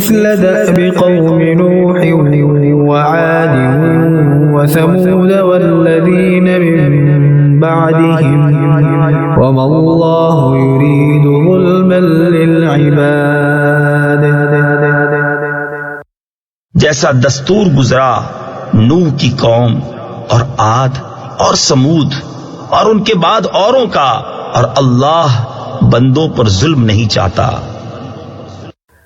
مثل دأب قوم نوح وعاد وثمود والذين من بعدهم وما الله يريد ظلما للعباد. جیسا دستور گزرا نوح کی قوم اور عاد اور سمود اور ان کے بعد اوروں کا، اور اللہ بندوں پر ظلم نہیں چاہتا.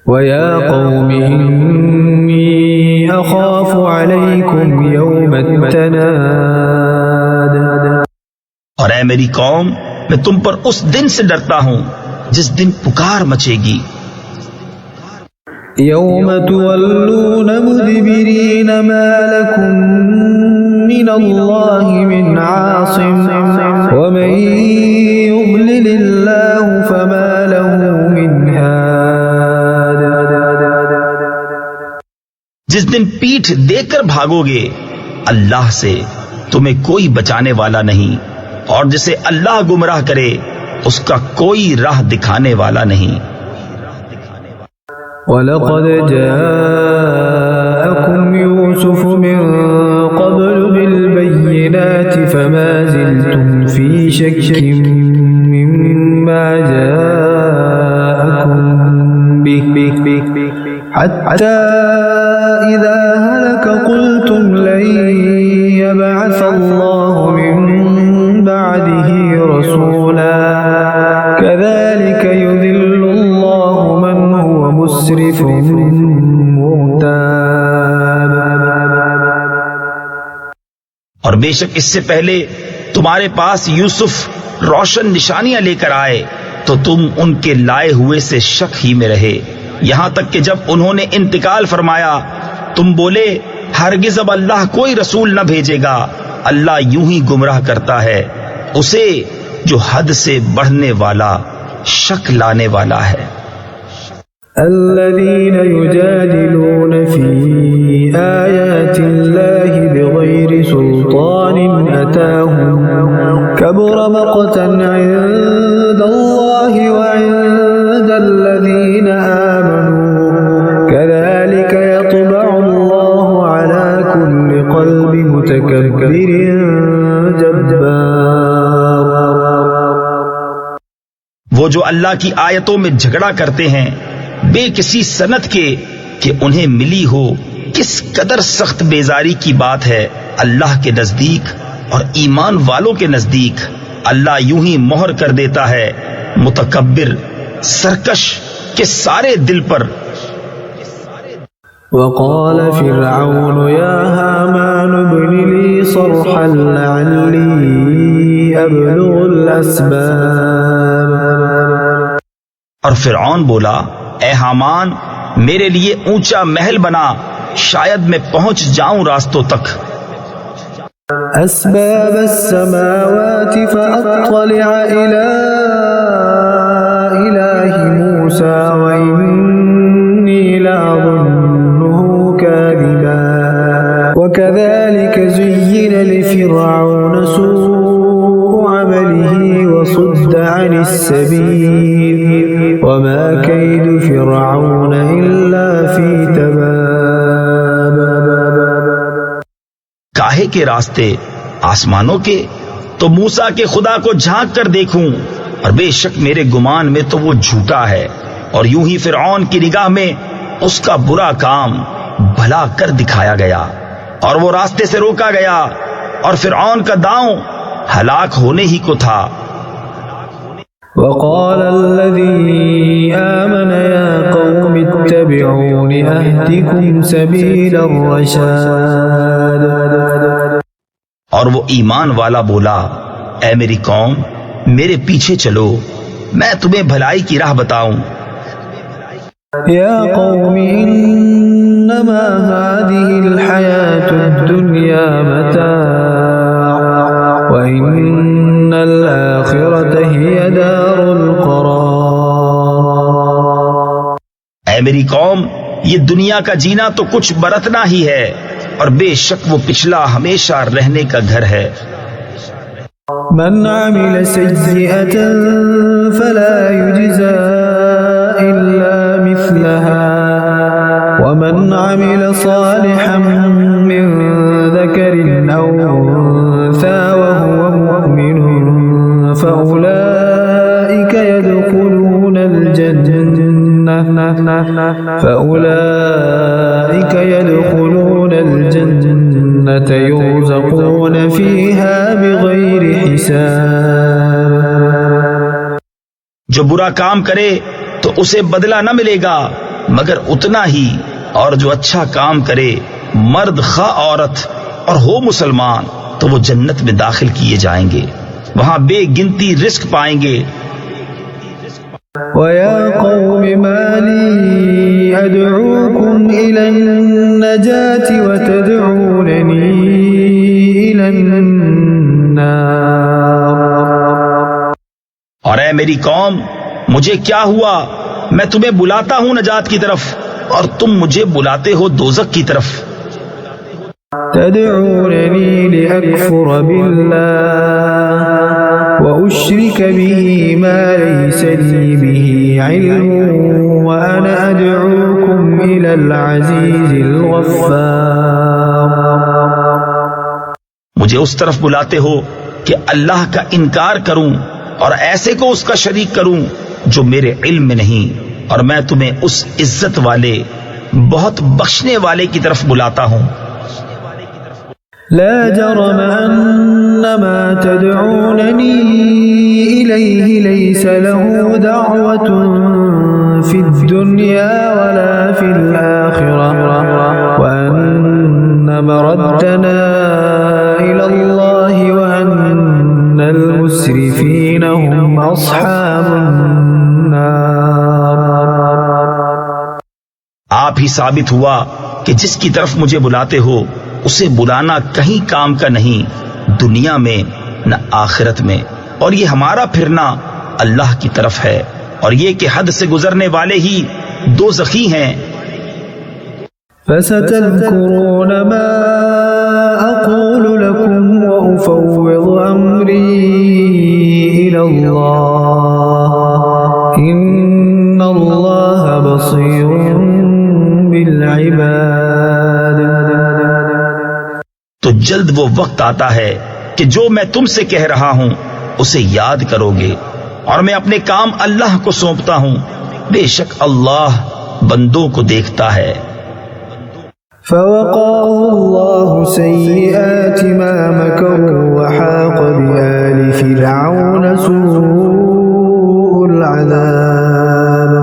وَيَا قَوْمِ إِنِّي أَخَافُ عَلَيْكُمْ يَوْمَ التَّنَادِ. اور اے میری قوم، میں تم پر اس دن سے ڈرتا ہوں جس دن پکار مچے گی. يَوْمَ تُوَلُّونَ مُدْبِرِينَ مَا لَكُمْ مِنَ اللَّهِ مِنْ عَاصِمٍ وَمَنْ يُضْلِلِ اللَّهُ فَمَا لَهُ مِنْ هَادٍ. جس دن پیٹھ دے کر بھاگو گے اللہ سے تمہیں کوئی بچانے والا نہیں، اور جسے اللہ گمراہ کرے اس کا کوئی راہ دکھانے والا نہیں. وَلَقَدْ جَاءَكُمْ يُوسُفُ مِنْ قَبْلُ بِالْبَيِّنَاتِ فَمَا زِلْتُمْ فِي شَكٍّ مِّمَّا جَاءَكُمْ بِهِ حَتَّى إِذَا هَلَكَ قُلْتُمْ لَن يَبْعَثَ اللَّهُ مِن بَعْدِهِ رَسُولًا كَذَلِكَ يُضِلُّ اللَّهُ مَنْ هُوَ مُسْرِفٌ مُرْتَابٌ. اور بے شک اس سے پہلے تمہارے پاس یوسف روشن نشانیاں لے کر آئے تو تم ان کے لائے ہوئے سے شک ہی میں رہے، یہاں تک کہ جب انہوں نے انتقال فرمایا تم بولے ہرگز اب اللہ کوئی رسول نہ بھیجے گا، اللہ یوں ہی گمراہ کرتا ہے اسے جو حد سے بڑھنے والا شک لانے والا ہے. الذين يجادلون في آيات الله بغير سلطان أتاهم كبر مقتا عند الله وعند الذين آمنوا كذلك يطبع الله على كل قلب متكبر جبار. وہ جو اللہ کی آیتوں میں جھگڑا کرتے ہیں بے کسی سند کے کہ انہیں ملی ہو، کس قدر سخت بیزاری کی بات ہے اللہ کے نزدیک اور ایمان والوں کے نزدیک. اللہ یوں ہی مہر کر دیتا ہے متکبر سرکش کے سارے دل پر. وقال فرعون يا هامان ابن لي صرحا لعلي أبلغ الأسباب. اور فرعون بولا اے حامان میرے لیے اونچا محل بنا، شاید میں پہنچ جاؤں راستوں تک. أسباب السماوات فأطلع إلى إله موسى وإني لأظنه كاذبا وكذلك زين لفرعون سوء عمله وصد عن السبيل وما كيد فرعون إلا في تباب. کاہے کے راستے آسمانوں کے تو موسیٰ کے خدا کو جھانک کر دیکھوں، اور بے شک میرے گمان میں تو وہ جھوٹا ہے، اور یوں ہی فرعون کی نگاہ میں اس کا برا کام بھلا کر دکھایا گیا اور وہ راستے سے روکا گیا، اور فرعون کا داؤں ہلاک ہونے ہی کو تھا. وقال الذي آمن يا قوم اتبعون أهدكم سبيل الرشاد. اور وہ ایمان والا بولا اے میری قوم میرے پیچھے چلو میں تمہیں بھلائی کی راہ بتاؤں. يا قوم إنما هذه الحياة الدنيا متاع وإن الآخرة هي دار القرار. اے میری قوم یہ دنیا کا جینا تو کچھ برتنا ہی ہے، اور بے شک وہ پچھلا ہمیشہ رہنے کا گھر ہے. من عمل سيئة فلا يجزى إلا مثلها فأولئك يدخلون الجنة يرزقون فيها بغير حساب. جو برا کام کرے تو اسے بدلہ نہ ملے گا مگر اتنا ہی، اور جو اچھا کام کرے مرد خواہ عورت اور ہو مسلمان تو وہ جنت میں داخل کیے جائیں گے، وہاں بے گنتی رزق پائیں گے. وَيَا قَوْمِ مَا لِي أَدْعُوكُمْ إِلَى النَّجَاةِ وَتَدْعُونَنِي إِلَى النَّارِ. اور اے میری قوم، مجھے کیا ہوا؟ میں تمہیں بلاتا ہوں نجات کی طرف اور تم مجھے بلاتے ہو دوزخ کی طرف. تدعونني لأكفر بالله وأشرك به ما ليس لي به علم وأنا أدعوكم إلى العزيز الغفار. مجھے اس طرف بلاتے ہو کہ اللہ کا انکار کروں اور ایسے کو اس کا شریک کروں جو میرے علم میں نہیں، اور میں تمہیں اس عزت والے بہت بخشنے والے کی طرف بلاتا ہوں. لا جرم أن ما تدعونني إليه ليس له دعوة في الدنيا ولا في الآخرة وأن مردنا إلى الله وأن المسرفين هم أصحاب النار. آپ ہی ثابت ہوا کہ جس کی طرف مجھے بلاتے ہو اسے بلانا کہیں کام کا نہیں، دنیا میں نہ آخرت میں، اور یہ ہمارا پھرنا اللہ کی طرف ہے، اور یہ کہ حد سے گزرنے والے ہی دوزخی ہیں. فستذكرون ما أقول لكم وأفوض أمري إلى الله إن الله بصير بالعباد. تو جلد وہ وقت آتا ہے کہ جو میں تم سے کہہ رہا ہوں اسے یاد کرو گے، اور میں اپنے کام اللہ کو سونپتا ہوں، بے شک اللہ بندوں کو دیکھتا ہے. فوقاه الله سيئات ما مكروا وحاق بآل فرعون سوء العذاب.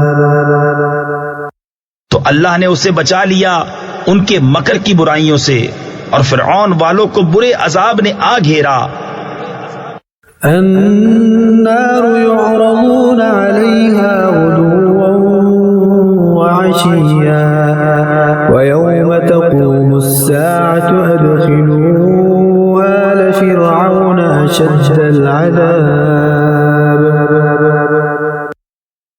تو اللہ نے اسے بچا لیا ان کے مکر کی برائیوں سے، اور فرعون والوں کو برے عذاب نے آ گھیرا. النار يعرضون عليها غدوا وعشيا ويوم تقوم الساعة أدخلوا آل فرعون أشد العذاب.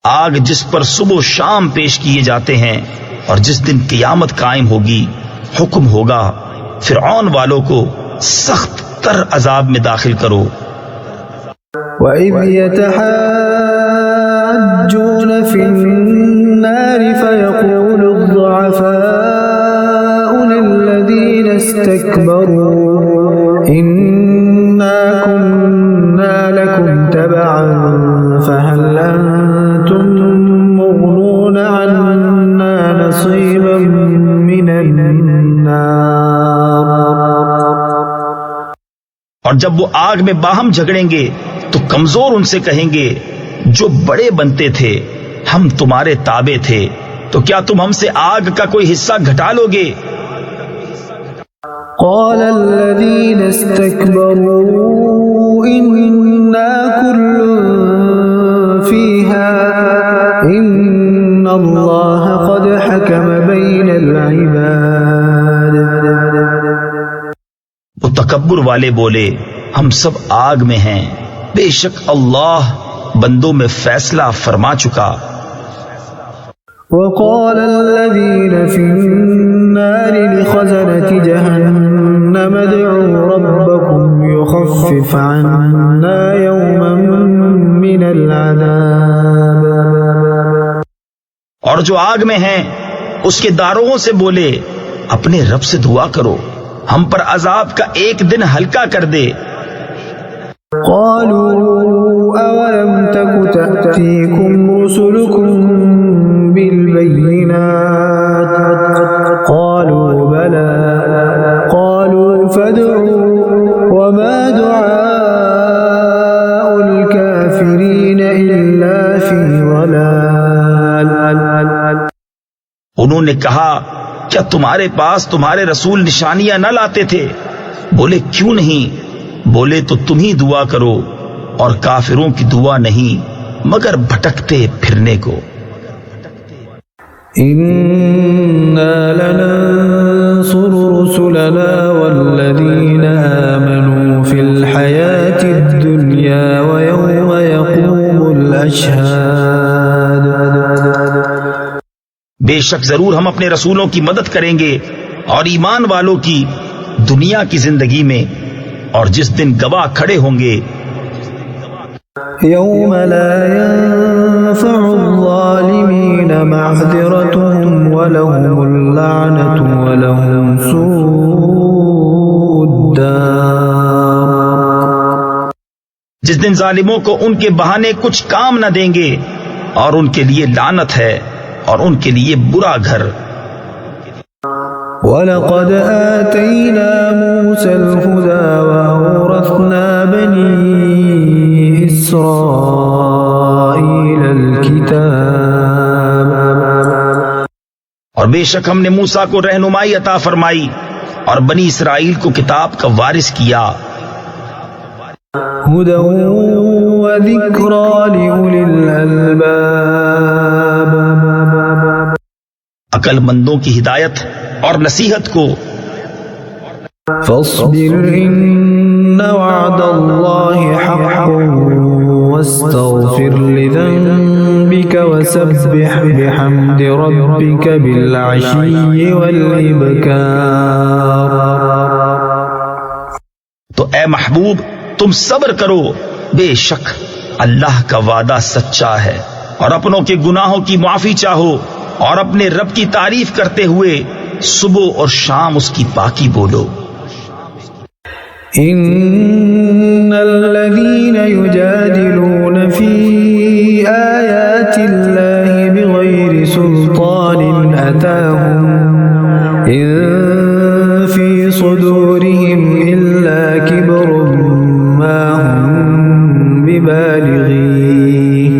آگ جس پر صبح و شام پیش کیے جاتے ہیں، اور جس دن قیامت قائم ہوگی حکم ہوگا فرعون والوں کو سخت تر عذاب میں داخل کرو. وَإِذْ يَتَحَاجُّونَ فِي النَّارِ فَيَقُولُ الضُّعَفَاءُ لِلَّذِينَ اسْتَكْبَرُوا إِنَّا كُنَّا لَكُمْ تَبَعًا فَهَلْ أَنْتُمْ مُغْنُونَ عَنَّا نَصِيبًا مِنَ النَّارِ. اور جب وہ آگ میں باہم جھگڑیں گے تو کمزور ان سے کہیں گے جو بڑے بنتے تھے ہم تمہارے تابع تھے، تو کیا تم ہم سے آگ کا کوئی حصہ گھٹا لو گے؟ قال الذين استكبروا إنا كل فيها إن الله قد حكم بين العباد. وہ تکبر والے بولے ہم سب آگ میں ہیں، بے شک اللہ بندوں میں فیصلہ فرما چکا. وقال الذين في النار لخزنة جهنم ادعوا ربكم يخفف عنا يوما من العذاب. اور جو آگ میں ہیں اس کے داروغوں سے بولے اپنے رب سے دعا کرو ہم پر عذاب کا ایک دن ہلکا کر دے. قالوا أولم تك تأتيكم رسلكم بالبينات انہوں نے کہا کیا تمہارے پاس تمہارے رسول نشانیاں نہ لاتے تھے؟ بولے کیوں نہیں؟ بولے تو تم ہی دعا کرو، اور کافروں کی دعا نہیں مگر بھٹکتے پھرنے کو۔ إنا لننصر رسلنا والذين آمنوا في الحياة الدنيا ويوم يقوم الأشهاد۔ بے شک ضرور ہم اپنے رسولوں کی مدد کریں گے اور ایمان والوں کی دنیا کی زندگی میں، اور جس دن گواہ کھڑے ہوں گے، يوم لا ينفع الظالمين معذرتهم ولهم اللعنة ولهم سوء الدار۔ جس دن ظالموں کو ان کے بہانے کچھ کام نہ دیں گے، اور ان کے لیے لعنت ہے اور ان کے لیے برا گھر۔ وَلَقَدْ آتَيْنَا مُوسَى الْهُدَى وَأَوْرَثْنَا بَنِي إِسْرَائِيلَ الْكِتَابَ۔ اور بے شک ہم نے موسیٰ کو رہنمائی عطا فرمائی اور بنی اسرائیل کو کتاب کا وارث کیا۔ هُدًى وَذِكْرَى لِأُولِي الْأَلْبَابِ۔ عقل مندوں کی ہدایت اور نصیحت کو۔ فاصبر إن وعد الله حق واستغفر لذنبك وسبح بحمد ربك بالعشي والإبكار۔ تو اے محبوب تم صبر کرو، بے شک اللہ کا وعدہ سچا ہے، اور اپنوں کے گناہوں کی معافی چاہو اور اپنے رب کی تعریف کرتے ہوئے صبح اور شام اس کی پاکی بولو۔ ان الذين يجادلون في آيات الله بغير سلطان أتاهم إن في صدورهم إلا كبر ما هم ببالغيه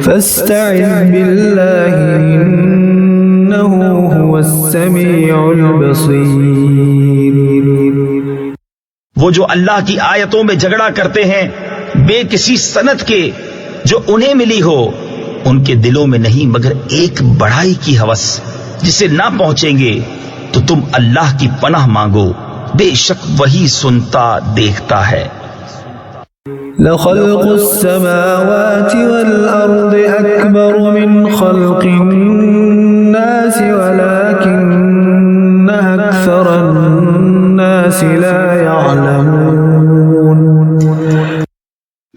فاستعذ بالله إنه هو السميع البصير۔ وہ جو اللہ کی آیتوں میں جھگڑا کرتے ہیں بے کسی سند کے جو انہیں ملی ہو، ان کے دلوں میں نہیں مگر ایک بڑائی کی ہوس جسے نہ پہنچیں گے، تو تم اللہ کی پناہ مانگو، بے شک وہی سنتا دیکھتا ہے۔ لخلق السماوات والأرض أكبر من خلق الناس ولكن أكثر الناس لا يعلمون۔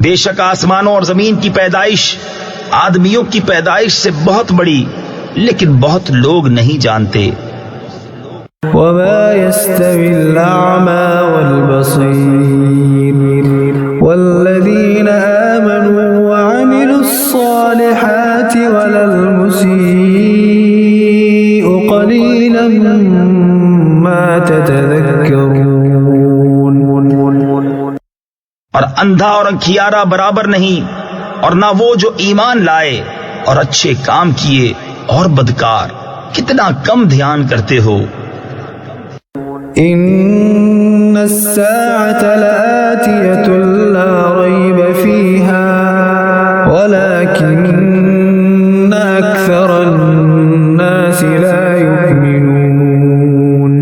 بے شک آسمانوں اور زمین کی پیدائش آدمیوں کی پیدائش سے بہت بڑی، لیکن بہت لوگ نہیں جانتے۔ وما يستوي الأعمى والبصير والذين آمنوا وعملوا الصالحات ولا المسيء قليلا ما تتذكرون۔ اور اندھا اور انکھیارا برابر نہیں، اور نہ وہ جو ایمان لائے اور اچھے کام کیے اور بدکار، کتنا کم دھیان کرتے ہو۔ ان الساعة لآتية لا ريب فيها ولكن أكثر الناس لا يؤمنون۔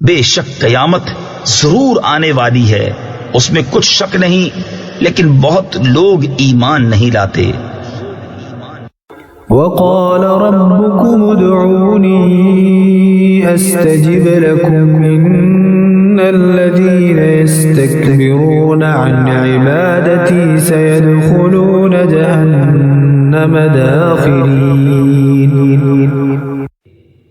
بے شک قیامت ضرور آنے والی ہے، اس میں کچھ شک نہیں، لیکن بہت لوگ ایمان نہیں لاتے۔ وقال ربكم ادعوني استجب لكم ان الذين يستكبرون عن عبادتي سيدخلون جهنم داخرين۔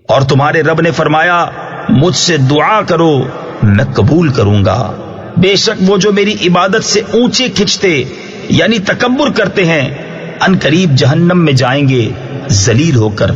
اور تمہارے رب نے فرمایا مجھ سے دعا کرو میں قبول کروں گا، بے شک وہ جو میری عبادت سے اونچے کھنچتے یعنی تکبر کرتے ہیں ان قریب جہنم میں جائیں گے ذلیل ہو کر۔